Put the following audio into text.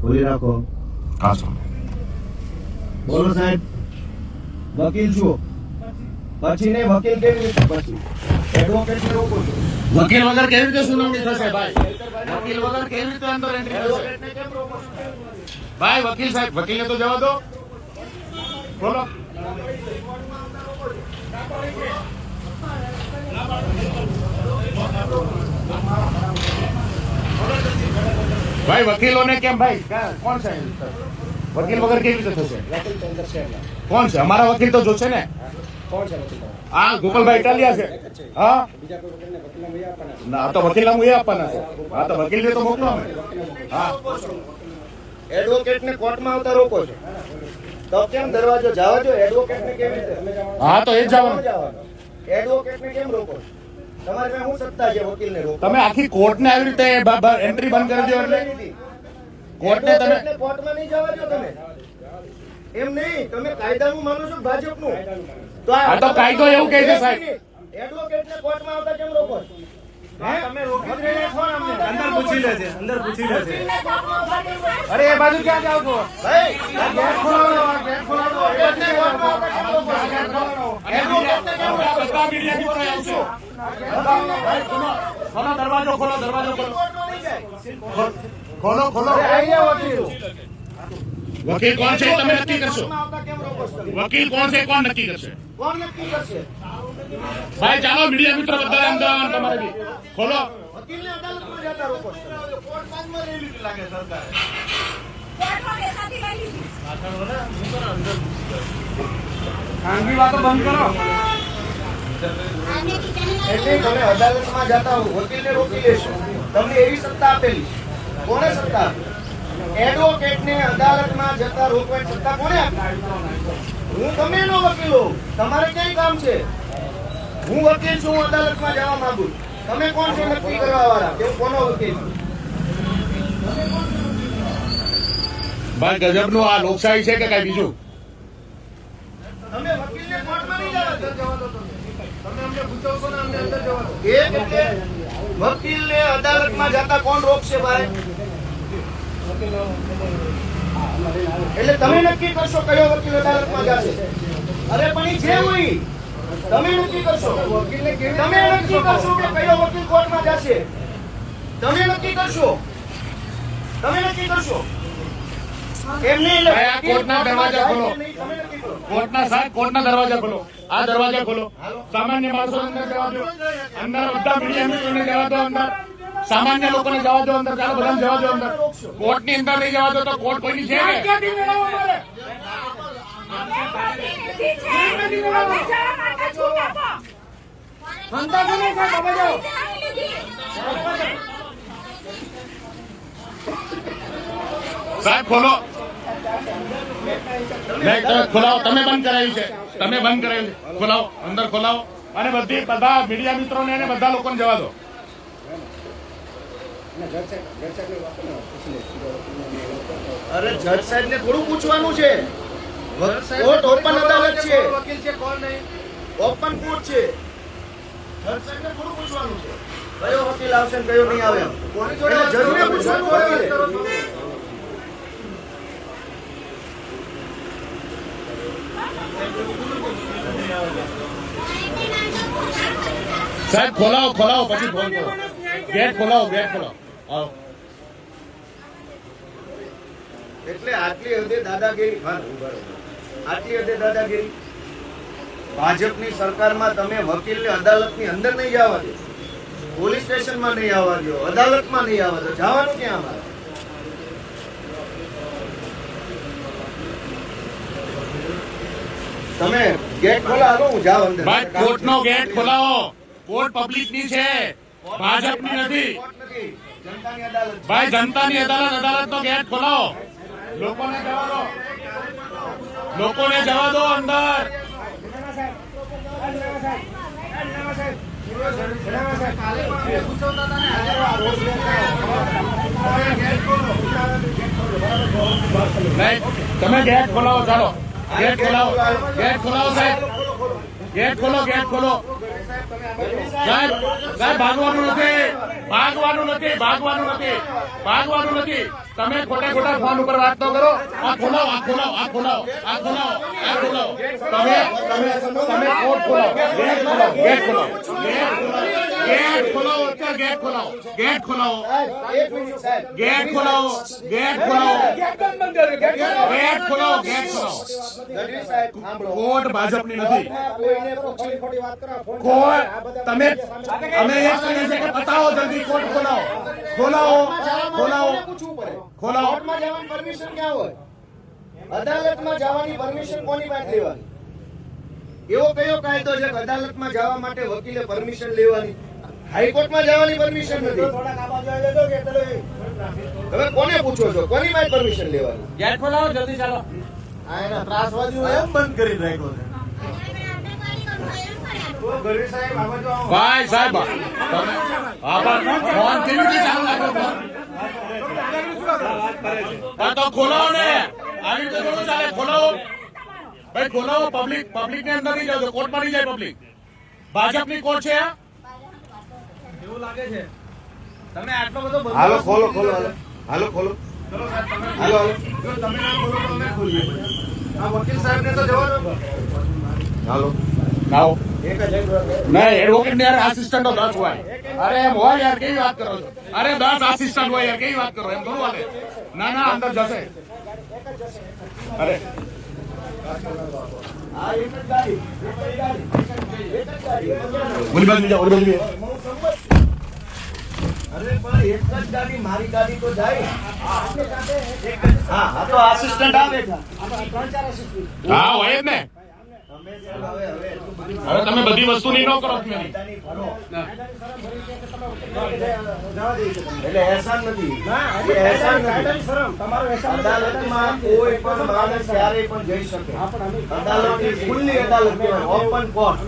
ખોલી રાખો. હા સર. બોલો સાહેબ. વકીલ છું. પછી નહીં વકીલ કેવી રીતે પછી એડવોકેટ ને રોકો છો. વકીલ વગર કેવી રીતે સુનાવણી થશે ભાઈ? વકીલ વગર કેવી રીતે અંદર એન્ટ્રી થશે? એડવોકેટ ને કેમ રોકો છો? ભાઈ વકીલ સાહેબ, વકીલને તો જવા દો. બોલો. ભાઈ વકીલોને કેમ ભાઈ કોણ છે? વકીલ વગર કેવી રીતે થશે? કોણ છે? અમારા વકીલ તો જોશે ને. હા ગોપાલભાઈ ઇટાલિયા છે. હા ના તો વકીલ નામ એ આપવાના છે. હા તો વકીલ ને તો મોકલો અમે. હા એડવોકેટ ને કોર્ટમાં આવતા રોકો છો તો કેમ દરવાજો જવા દો. એડવોકેટ ને કેવી રીતે? હા તો એ જ જવાનું. એડવોકેટ ને કેમ રોકો છો? તમારે પાસે શું સત્તા છે વકીલ ને રોકો? તમે આખી કોર્ટને આવી રીતે એન્ટ્રી બંધ કરી દો એટલે કોર્ટને તમે કોર્ટમાં નહીં જવા દો તમે. એમ નહીં, તમે કાયદાનું માનો છો ભાજપનું. આ તો કાયદો એવું કહે છે સાહેબ. એડવોકેટ ને કોર્ટમાં આવતા કેમ રોકો છો? તમે રોકી છો અમને. અંદર પૂછી લે છે, અંદર પૂછી લે છે. અરે એ બાજુ ક્યાં જાવ છો? ભાઈ ગેટ ખોલાવો, ગેટ ખોલાવો. એડવોકેટ ને કોર્ટમાં આવતા કેમ રોકો છો? એડવોકેટ ને કેમ રોકો છો? બધા મીડિયા મિત્રો આવશે. ભાઈ ખોલો, ખોલો દરવાજો, ખોલો દરવાજો, ખોલો કોર્ટમાં નહીં જાય. ખોલો ખોલો. અરે અહીંયા વકીલ વકીલ કોણ છે એ તમે નક્કી કરશો. કોર્ટમાં આવતા કેમ રોકો છો તમે? વકીલ કોણ છે એ કોણ નક્કી કરશે? કોણ નક્કી કરશે? ભાઈ ચાલો મીડિયા મિત્રો બધા અંદર આવવાનું તમારે બી. ખોલો. વકીલને અદાલતમાં જતા રોકો છો. કોર્ટમાં લઈ લીધી લાગે સરકારે. ખાનગી વાતો બંધ કરો. એટલે તમે અદાલતમાં જતા હો, વકીલને રોકી લેશો. તમને એવી સત્તા આપેલી. કોને સત્તા આપી? એડવોકેટને અદાલતમાં જતા રોકવાની સત્તા કોને આપી? હું તમે નો વકીલ હોઉં. તમારે કઈ કામ છે? હું વકીલ છું, હું અદાલતમાં જવા માંગુ છું. તમે કોણ છો નક્કી કરવા વાળા કે હું કોનો વકીલ છું? ભાઈ ગજબનું આ લોકશાહી છે કે કઈ બીજું? તમે વકીલને કોર્ટમાં નહીં જવા દો. તમે અમને પૂછો ને અમને અંદર જવા દો. એક એટલે વકીલને અદાલતમાં જતા કોણ રોકશે ભાઈ? એટલે તમે નક્કી કરશો કયો વકીલ અદાલતમાં જશે. અરે પણ ઈ છે હોય, તમે નક્કી કરશો. તમે નક્કી કરશો કે કયો વકીલ કોર્ટમાં જશે. તમે નક્કી કરશો. તમે નક્કી કરશો. એમ નહીં. ભાઈ, આ કોર્ટના દરવાજા ખોલો. તમે નક્કી કરો. કોર્ટના સાહેબ, કોર્ટના દરવાજા ખોલો. આ દરવાજા ખોલો. સામાન્ય માણસો અંદર જવા દો. અંદર બધા મીડિયા મિત્રોને જવા દો. અંદર સામાન્ય લોકોને જવા દો. અંદર ચાલો બધાને જવા દો. અંદર કોર્ટની અંદર નહીં જવા દો તો કોર્ટ કોઈની છે ને? સાહેબ ખોલો. નહીં, તમે ખોલાવો. તમે બંધ કરાવ્યું છે. તમે બંધ કરાવ્યું છે. ખોલાવો, અંદર ખોલાવો. અને બધા મીડિયા મિત્રોને અને બધા લોકોને જવા દો. અરે જજ સાહેબ ને થોડું પૂછવાનું છે. કોર્ટ ઓપન અદાલત છે. વકીલ છે કોણ નહીં? ઓપન કોર્ટ છે. જજ સાહેબ ને થોડું પૂછવાનું છે કયો વકીલ આવશે ને કયો નહીં આવે. કોની જોડે જજને પૂછવાનું હોય. સાહેબ ખોલાવો, ખોલાવો પછી ફોન કરો. ગેટ ખોલાવો, ગેટ ખોલાવો. આવો. એટલે આટલી હદે દાદાગીરી. આટલી હદે દાદાગીરી. ભાજપની સરકારમાં તમે વકીલને અદાલતની અંદર નહીં જવા દો, પોલીસ સ્ટેશનમાં નહીં આવવા દો, અદાલતમાં નહીં આવવા દો. જવાનું ક્યાં અમારે? તમે ગેટ ખોલાવો, હું જાઉં અંદર. ભાઈ કોર્ટનો ગેટ ખોલાવો. કોર્ટ પબ્લિકની છે, ભાજપની નથી. કોર્ટ નથી, જનતાની અદાલત છે. ભાઈ જનતાની અદાલત, અદાલતનો ગેટ ખોલાવો. લોકોને જવા દો. લોકોને જવા દો અંદર. નહીં, તમે ગેટ ખોલાવો. ચાલો ગેટ ખોલાવો. ગેટ ખોલાવો સાહેબ. ગેટ ખોલો, ગેટ ખોલો. સાહેબ સાહેબ ભાગવાનું નથી, ભાગવાનું નથી, ભાગવાનું નથી, ભાગવાનું નથી. તમે ખોટા ખોટા ફોન ઉપર વાત ન કરો. આ ખોલાવો, આ ખોલાવો, આ ખોલાવો, આ ખોલાવો, આ ખોલાવો. તમે કોર્ટ ખોલાવો, ગેટ ખોલાવો, ગેટ ખોલાવો, ગેટ ખોલાવો, અત્યારે ગેટ ખોલાવો, ગેટ ખોલાવો, એક મિનિટ સાહેબ. ગેટ ખોલાવો, ગેટ ખોલાવો, ગેટ ખોલાવો, ગેટ ખોલાવો. ગઢવી સાહેબ સાંભળો. કોર્ટ ભાજપની નથી. કોઈને ખોટી વાત કરો. કોર્ટ તમે અમે એ કહીએ છીએ કે બતાવો જલ્દી, કોર્ટ ખોલાવો, ખોલાવો, ખોલાવો, કોને પૂછવું પડે? ખોલાવો. કોર્ટમાં જવાની પરમિશન ક્યાં હોય? અદાલતમાં જવાની પરમિશન કોની પાસે લેવાની? એવો કયો કાયદો છે કે અદાલતમાં જવા માટે વકીલે પરમિશન લેવાની? હાઈકોર્ટમાં જવાની પરમિશન નથી. હવે કોને પૂછો છો? કોની પાસે પરમિશન લેવાની? ગેટ ખોલાવો જલ્દી ચાલો. આ એના ત્રાસવાદીઓ એમ બંધ કરી રાખ્યો છે. ગઢવી સાહેબ આ બાજુ આવો. ભાઈ સાહેબ તમે હા પણ ફોન કેવી રીતે ચાલુ રાખો ફોન? હા તો ખોલાવો ને, આવી રીતે થોડું ચાલે. ખોલાવો ભાઈ, ખોલાવો. પબ્લિક ને અંદર નહીં જાવ, કોર્ટમાં નહીં જાય પબ્લિક. ભાજપની કોર્ટ છે આ? એવું લાગે છે તમે આટલો બધો હાલો ખોલો ખોલો હાલો હાલો ખોલો હાલો હાલો. જો તમે ના ખોલો તો અમે ખોલીએ. આ વકીલ સાહેબ ને તો જવાનો. હાલો આવો. એક જ નહીં, એડવોકેટ ને યાર આસિસ્ટન્ટ 10 હોય. અરે એમ હોય યાર, કેવી વાત કરો છો? અરે 10 આસિસ્ટન્ટ હોય યાર, કેવી વાત કરો? એમ થોડું હાલે. ના ના, અંદર જશે. અરે આ એક જ ગાડી એક જ ગાડી એક જ ગાડી. ઓલી બાજુ જાઓ, ઓલી બાજુ જાઓ. હું સંમત છું. અરે પણ એક જ ગાડી, મારી ગાડી તો જાય. હા હા તો આસિસ્ટન્ટ આવે છે. હા હોય જ ને. તમે સાહેબ હવે એટલું બધું હવે તમે બધી વસ્તુની ન કરો તમે. કાયદાની કરો. એટલે એહસાન નથી. એ એહસાન નથી. અદાલતમાં કોઈ પણ માણસ ક્યારેય પણ જઈ શકે. અદાલત ખુલ્લી અદાલત કહેવાય, ઓપન કોર્ટ.